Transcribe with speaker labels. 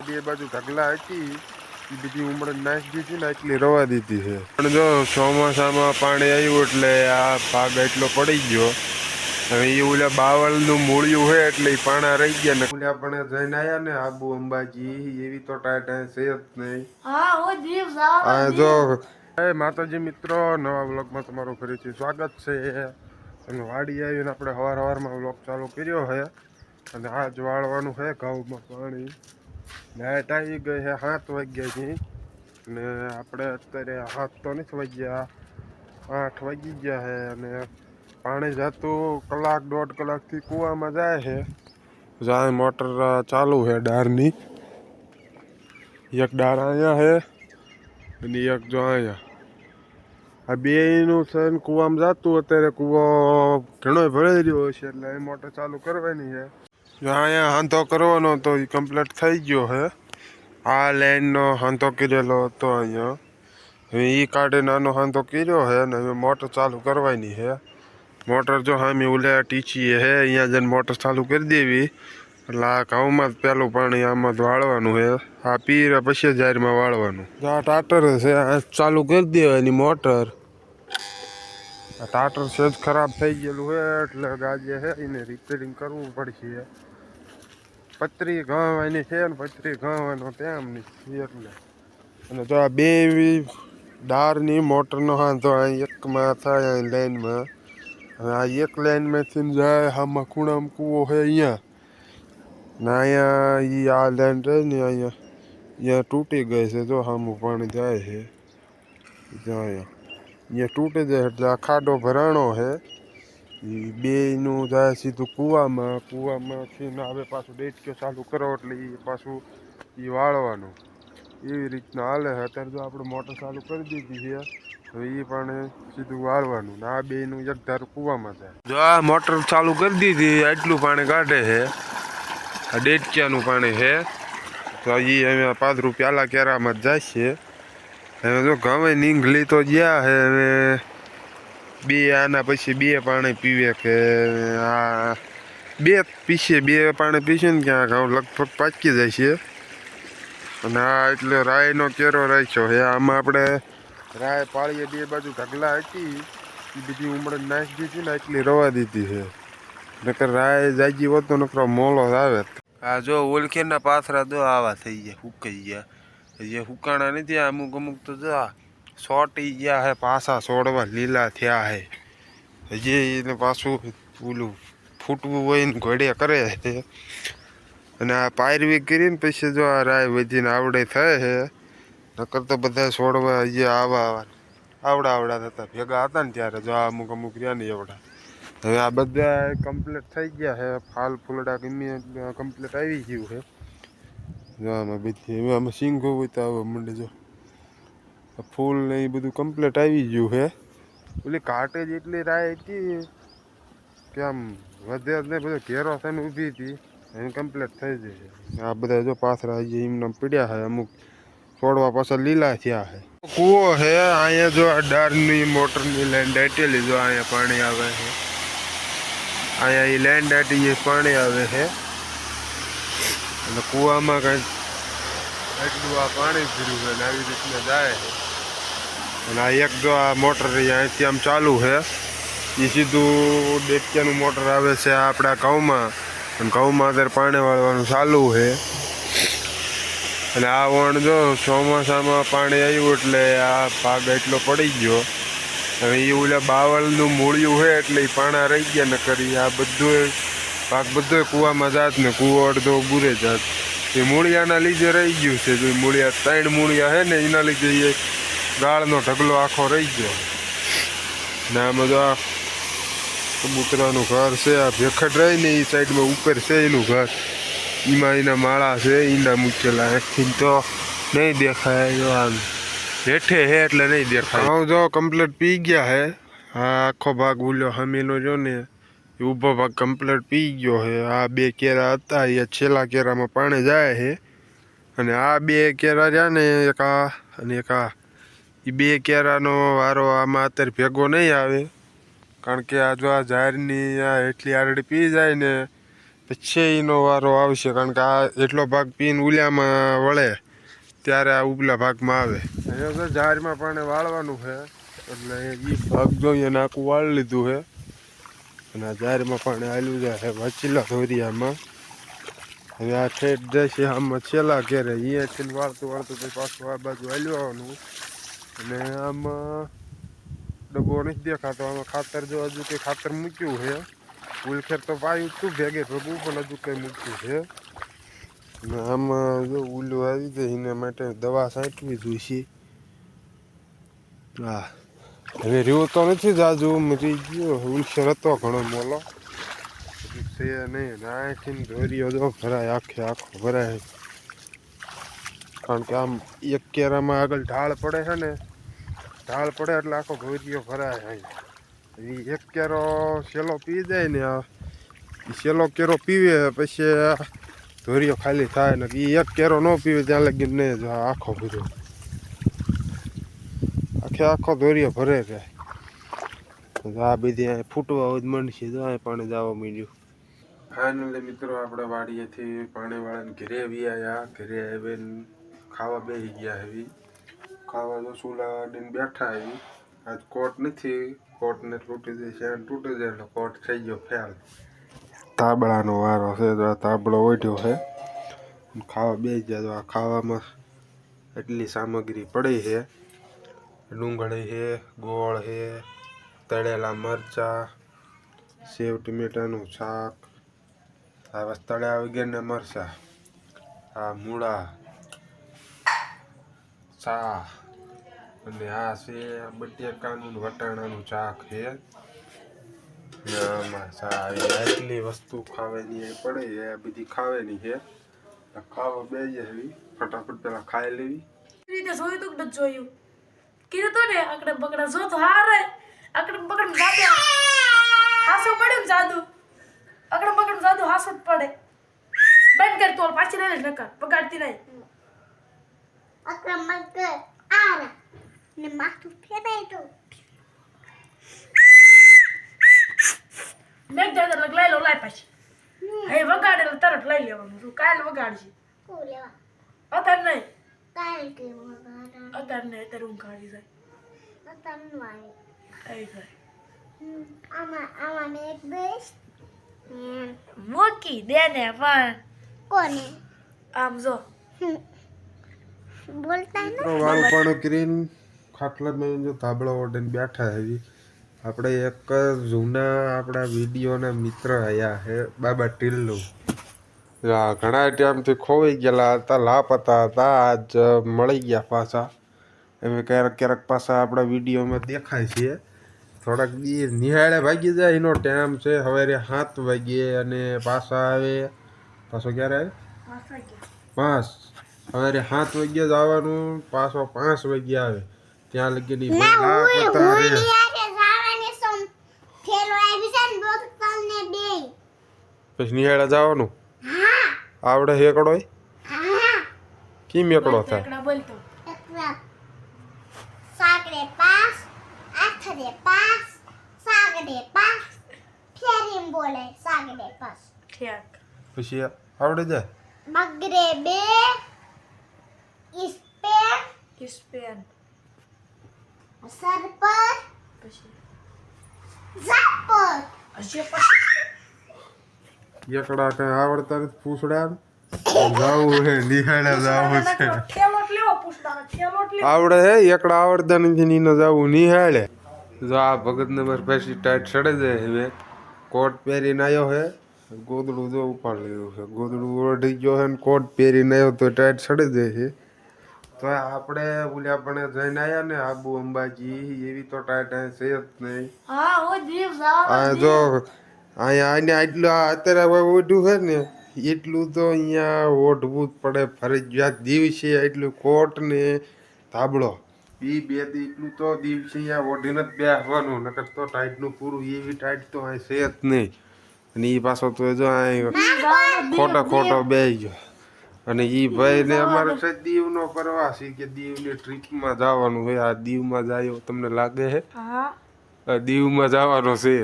Speaker 1: બે બાજુ ઢગલા હતી એ બધી ઉમળે નાખી દીધી ને એટલી રવા દીધી છે. પણ જો ચોમાસામાં પાણી આવ્યું એટલે આ ભાગ એટલો પડી ગયો. હવે એ ઓલા બાવળનું મૂળિયું છે એટલે એ પાણા રહી ગયા ને ઓલા પણ જઈને આવ્યા ને આબુ અંબાજી એવી તો ટાટા છે જ નહીં. હા જો માતાજી મિત્રો, નવા વ્લોગમાં તમારું ફરીથી સ્વાગત છે. અને વાડી આવીને આપણે સવારમાં વ્લોગ ચાલુ કર્યો છે અને આજ વાળવાનું છે ઘઉંમાં પાણી. લાઈટ આવી ગઈ છે 7 વાગ્યાની ને આપણે અત્યારે 7 તો નથી વાગ્યા, 8 વાગી ગયા છે. અને પાણી જતું કલાક 1.5 કલાકથી કૂવામાં જાય છે. જ્યાં મોટર ચાલુ છે ડારની, એક ડાર અહીંયા છે અને એક જો અહીંયા. આ બેયનું છે ને કૂવામાં જતું. અત્યારે કૂવો ઘણો ભરાઈ રહ્યો છે એટલે એ મોટર ચાલુ કરવાની છે. જો અહીંયા હાંધો કરવાનો તો એ કમ્પ્લીટ થઈ ગયો છે. આ લાઈનનો હાંધો કરેલો હતો અહીંયા, હવે એ કાઢે નાનો હાંધો કર્યો છે અને હવે મોટર ચાલુ કરવાની છે. મોટર જો સામે ઓલે ટીચીએ છે, અહીંયા જઈને મોટર ચાલુ કરી દેવી એટલે આ ઘઉંમાં જ પહેલું પાણી આમાં જ વાળવાનું છે. આ પીર પછી જારમાં વાળવાનું. આ ટાટર છે, આ ચાલુ કરી દેવાની મોટર. આ ટાટર સેજ ખરાબ થઈ ગયેલું છે એટલે ગાજે છે એને રિપેરિંગ કરવું પડશે. પતરી ઘાવાની છે ને પતરી ઘાવાનો ટાઈમ નથી એટલે. અને જો આ બે ડારની મોટરનો હાંધો અહીં એકમાં થાય અહીં લાઈનમાં. હવે આ એક લાઈનમાંથી જાય આમાં ખૂણામાં કૂવો છે અહીંયા ને અહીંયા એ આ લાઈન રહી ને અહીંયા તૂટી ગઈ છે. જો સામું પાણી જાય છે, જો અહીંયા તૂટી જાય એટલે આ ખાડો ભરાણો છે. એ બેયનું જાય સીધું કૂવામાંથી આવે પાછું ડેટકે ચાલુ કરો એટલે એ પાછું એ વાળવાનું. એવી રીતના હાલે છે. અત્યારે જો આપણે મોટર ચાલુ કરી દીધી છે, હવે એ પાણી સીધું વાળવાનું ને આ બેયનું એક ધારું કૂવામાં જાય. જો આ મોટર ચાલુ કરી દીધી એટલું પાણી કાઢે છે. આ ડેટક્યાનું પાણી છે તો એ હવે 5 રૂપિયા કેરામાં જ જાય છે. હવે જો ઘઉં નીંગલી તો ગયા છે. હવે બે આના પછી બે પાણી પીવે કે આ બે પીશે, બે પાણી પીશે ને ક્યાં ઘઉં લગભગ પાકી જાય છે. અને આ એટલે રાયનો કેરો રાખ્યો છે. આમાં આપણે રાય પાળીએ બે બાજુ ઢગલા હતી એ બધી ઉમળે નાખી દીધી ને એટલી રવા દીધી છે. નકર રાય જાગી હોત તો નકરો મોલો આવે. આ જો ઓળખેના પાથરા જો આવા થઈ ગયા, હુકાઈ ગયા. જે હુકાણા નથી અમુક તો જો સોટી ગયા છે, પાછા છોડવા લીલા થયા છે. હજી એને પાછું ઓલું ફૂટવું હોય ને ઘોડે કરે છે. અને આ પાયરવી કરીને પછી જો આ રાય વધીને આવડે થાય છે. નકર તો બધા છોડવા જે આવડા થતા ભેગા હતા ને ત્યારે જો અમુક રહ્યા ને એવડા. હવે આ બધા કમ્પ્લીટ થઈ ગયા છે. ફાલ ફૂલડા ગમે કમ્પ્લીટ આવી ગયું છે. જો આમાં બધી હવે આમાં સિંગો હોય તો આવવા માંડે. જો ફૂલ ને એ બધું કમ્પ્લીટ આવી ગયું છે. ઓલી કાંટે જ એટલી રાય હતી કે આમ વધે ને બધો ઘેરો થઈને ઊભી હતી, એને કમ્પ્લીટ થઈ જાય. આ બધા જો પાથરા હજી એમના પીડ્યા છે, અમુક છોડવા પાછા લીલા થયા છે. કૂવો છે અહીંયા જો આ ડારની મોટરની લાઈન દાટેલી. જો અહીંયા પાણી આવે છે, અહીંયા એ લાઈન દાટી પાણી આવે છે અને કૂવામાં કંઈક એટલું આ પાણી ભર્યું છે ને આવી રીતના જાય છે. અને આ એક જો આ મોટર અહીંયાથી આમ ચાલુ છે એ સીધું ડેટક્યાનું મોટર આવે છે આપણા ઘઉંમાં. અને ઘઉંમાં અત્યારે પાણી વાળવાનું ચાલુ છે. અને આ વણ જો ચોમાસામાં પાણી આવ્યું એટલે આ ભાગ એટલો પડી ગયો. હવે એ ઓલા બાવળનું મૂળિયું છે એટલે એ પાણા રહી ગયા. ન કરી આ બધું ભાગ બધો કૂવામાં જાત ને કૂવો અડધો બુરે જાત. એ મૂળિયાના લીધે રહી ગયું છે. જો મૂળિયા 3 મૂળિયા છે ને એના લીધે એ ગાળનો ઢગલો આખો રહી ગયો. ને આમાં જો આ કબૂતરાનું ઘર છે, આ ભેખડ રહી ને એ સાઈડમાં ઉપર છે એનું ઘર. એમાં એના માળા છે, ઈંડા મૂકેલા. એકથી તો નહીં દેખાય. જો આમ હેઠે છે એટલે નહીં દેખાય. હા જો કમ્પ્લીટ પી ગયા છે. આ આખો ભાગ ઉલ્યો હમીનો જો ને એ ઊભો ભાગ કમ્પ્લીટ પી ગયો છે. આ 2 કેરા હતા એ છેલ્લા કેરામાં પાણી જાય છે. અને આ 2 કેરા રહ્યા ને એક આ અને એક આ, એ 2 કેરાનો વારો આમાં અત્યારે ભેગો નહીં આવે. કારણ કે આ જો આ ઝાડની આ એટલી આરડી પી જાય ને પછી એનો વારો આવશે, કારણ કે આ એટલો ભાગ પીને ઉલિયામાં વળે ત્યારે આ ઉપલા ભાગમાં આવે. અહીંયા તો ઝાડમાં પાણી વાળવાનું છે, એટલે એ ભાગ જોઈએ ને આખું વાળી લીધું છે. અને આ ઝાડમાં પાણી હાલ્યું જાય છે વચીલા ધોરિયામાં. હવે આ ઠેઠ જશે આમાં છેલ્લા ઘેરે, અહીંયાથી વાળતું વાળતું પછી પાછું આ બાજુ હાલ્યું આવવાનું. અને આમાં ડબ્બો નથી દેખાતો, આમાં ખાતર જો હજુ કંઈ ખાતર મૂક્યું છે. ઉલખેર તો પાયું તું ભેગે ભેગું, પણ હજુ કંઈ મૂક્યું છે. અને આમાં જો ઉલું આવી જાય એના માટે દવા છાંટવી જોઈશે. હા હવે રહ્યો તો નથી જાજુ, મરી ગયો. ઉલખેર હતો ઘણો મોલો, હજુ છે નહીં. નાખીને ધોરીઓ જો ભરાય, આખો ભરાય. કારણ કે આમ એક કેરામાં આગળ ઢાળ પડે છે ને, ઢાળ પડે એટલે આખો ધોરીઓ ભરાય. અહીં એક કેરો સેલો પી જાય ને, સેલો કેરો પીવે પછી ધોરીઓ ખાલી થાય ને. એ એક કેરો ન પીવે ત્યાં લગી નહીં, જો આખો બધો આખો ધોરીઓ ભરે જાય. આ બધી અહીં ફૂટવા હોય મંડશે, જો અહીં પાણી જવા માંડ્યું. ફાઇનલી મિત્રો આપણે વાડીએથી પાણી વાળાને ઘરે આવી આવ્યા. ઘરે આવીને ખાવા બેસી ગયા. એવી ખાવા તો ચૂલા દઈને બેઠા. એવી આજ કોટ નથી, કોટને તૂટી જાય, શેણ તૂટી જાય એટલે કોટ થઈ ગયો ફેલ. તાબડાનો વારો છે, તો આ તાબડો ઓઢ્યો છે. ખાવા બેસી ગયા. તો આ ખાવામાં એટલી સામગ્રી પડી છે. ડુંગળી છે, ગોળ છે, તળેલા મરચાં, સેવ ટમેટાનું શાક, આ તળ્યા વગરના મરચાં, આ મૂળા, ચા, અને આ છે બટેકાનું વટાણાનું શાક છે. આમાં ચા એટલી વસ્તુ ખાવાની પડે છે, આ બધી ખાવાની છે. ખાવા બે જવી ફટાફટ પેલા ખાઈ લેવી.
Speaker 2: રીતે જોયું તું કે નથી જોયું? કીધું તો ને આકડે બકડા જો તો હારે આકડે બકડ જાદુ હાસો પડ્યું ને જાદુ આકડે બકડ જાદુ હાસો જ પડે. બંધ કર તોલ પાછી રહે નકર બગાડતી નહીં.
Speaker 3: આકડે મગર આર ને માથું ફેરાય તો
Speaker 2: મેં જાદુ લઈ લો લાય પાછી. હે વગાડે તરત લઈ લેવાનું. તું કાલ વગાડજી.
Speaker 3: કો લેવા
Speaker 2: અત્યારે નહીં,
Speaker 3: કાલ કે વગાડા
Speaker 2: અત્યારે નહીં, અત્યારે ઊંઘ આવી જાય.
Speaker 3: તનવાય
Speaker 2: થઈ જાય.
Speaker 3: આમાં એક બેસ
Speaker 2: મૂકી દે ને પણ
Speaker 3: કોને
Speaker 2: આમ જો
Speaker 3: બોલતા ને
Speaker 1: વાળું કરીને ખાટલામાં જો તાબડો ઓઢીને બેઠા. એવી આપણે એક જૂના આપણા વિડીયોના મિત્ર આયા છે, બાબા ટીલ્લુ. ઘણા ટાઈમથી ખોવાઈ ગયેલા હતા, લાપતા હતા. આજ મળી ગયા પાછા. એમ ક્યારેક ક્યારેક પાછા આપણા વિડીયોમાં દેખાય છે. થોડાક દી નિહાળે ભાગી જાય એનો ટાઈમ છે. સવારે 7 વાગ્યે અને પાછા આવે. પાછો ક્યારે આવે? 5. સવારે 7 વાગ્યે જ આવવાનું, પાછો 5 વાગ્યે આવે. ત્યાં લગી લાપતા રહે. પછી નિહાળે જવાનું આવડે હેકડો કેમ એકડો થાય?
Speaker 2: એકડા બોલતો
Speaker 3: સાગડે પાસ આથરે પાસ સાગડે પાસ ફેરીમ બોલે સાગડે પાસ
Speaker 2: ઠીક.
Speaker 1: પછી આવડે જાય.
Speaker 3: બગરે બે ઇસ્પેન
Speaker 2: સ્પેન
Speaker 3: સર પર
Speaker 2: પછી
Speaker 3: ઝાપર
Speaker 2: હશે પછી
Speaker 1: એકડા કઈ આવડતા નથી. પૂછડા જાવું હે નિહાળે જાવું છે.
Speaker 2: ઠેલોટ લેવો પૂછડા ઠેલોટ લેવો.
Speaker 1: આવડે હે એકડા આવડતા નથી નીનો જાવું નિહાળે. જો આ ભગત નંબર પછી ટાઈટ ચડે જાય. હવે કોટ પહેરીને આવ્યો હે, ગોદડું જો ઉપાડ લીધું છે. ગોદડું ઓઢી ગયો હે ને કોટ પહેરીને આવ્યો તો ટાઈટ ચડી જાય છે. તો આપણે ઓલ્યા પણ જઈને આવ્યા ને આબુ અંબાજી, એવી તો ટાઈટ છે જ નહીં.
Speaker 2: હા ઓ દીવ જાવ
Speaker 1: આ જો અહીંયા આટલું અત્યારે ઓઢું છે ને એટલું તો અહીંયા ઓઢવું જ પડે ફરજિયાત. દિવસે એટલું કોટ ને ધાબળો બે દી એટલું તો દિવસે અહીંયા ઓઢીને જ બેસવાનું, નકર તો ટાઈટનું પૂરું. એવી ટાઈટ તો અહીં છે જ નહીં. અને એ પાછો તો જો અહીં ખોટો બેસી ગયો. અને એ ભાઈને અમારે છે દીવનો પ્રવાસી કે દીવની ટ્રીપમાં જવાનું હોય. આ દીવમાં જાય એવું તમને લાગે છે?
Speaker 2: હા
Speaker 1: દીવમાં જવાનો છે.